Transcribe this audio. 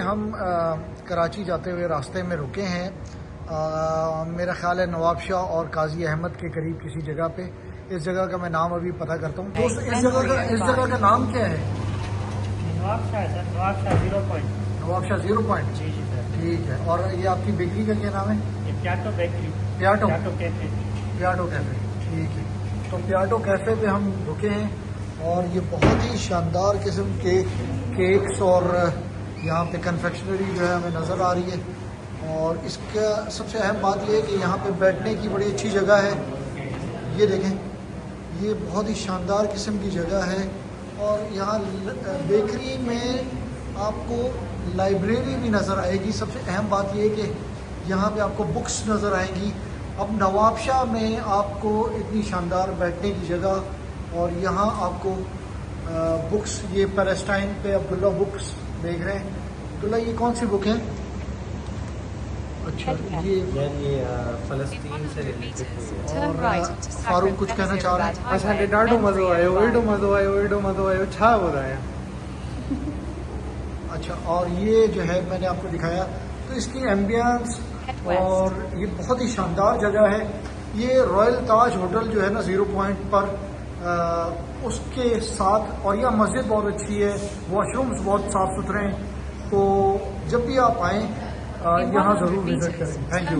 हम कराची जाते हुए रास्ते में रुके हैं। मेरा ख्याल है नवाब शाह और काजी अहमद के करीब किसी जगह पे। इस जगह का मैं नाम अभी पता करता हूँ। दोस्त इस जगह का नाम क्या है? Nawab Shah sir, Nawab Shah 0 point. Nawab Shah 0 point. जी जी सर। ठीक है। और ये आपकी बेकरी का क्या नाम है? ये प्याटो बेकरी, प्याटो कैफे। प्याटो कैफे। ठीक है। तो प्याटो कैफे पे हम रुके हैं और ये बहुत ही शानदार किस्म के केक्स और यहाँ पे कन्फेक्शनरी जो है हमें नज़र आ रही है। और इसका सबसे अहम बात यह है कि यहाँ पे बैठने की बड़ी अच्छी जगह है। ये देखें, ये बहुत ही शानदार किस्म की जगह है। और यहाँ बेकरी में आपको लाइब्रेरी भी नज़र आएगी। सबसे अहम बात यह है कि यहाँ पे आपको बुक्स नज़र आएंगी। अब नवाबशाह में आपको इतनी शानदार बैठने की जगह और यहाँ आपको बुक्स, ये पैलेस्टाइन पे अब्दुल्ला बुक्स देख रहे हैं। अब्दुल्ला, ये कौन सी बुक है? अच्छा, ये फलस्तीन से रिलेटेड। और फारूक कुछ कहना चाह रहे हैं? असांखे ॾाढो मज़ो आयो, एॾो मज़ो आयो, एॾो मज़ो आयो, छा ॿुधायां। अच्छा, और ये जो है मैंने आपको दिखाया, तो इसकी एम्बियंस और ये बहुत ही शानदार जगह है। ये रॉयल ताज होटल जो है ना 0 पॉइंट पर, उसके साथ, और यह मस्जिद बहुत अच्छी है, वॉशरूम्स बहुत साफ़ सुथरे हैं। तो जब भी आप आएँ यहाँ ज़रूर विज़िट करें। Thank you.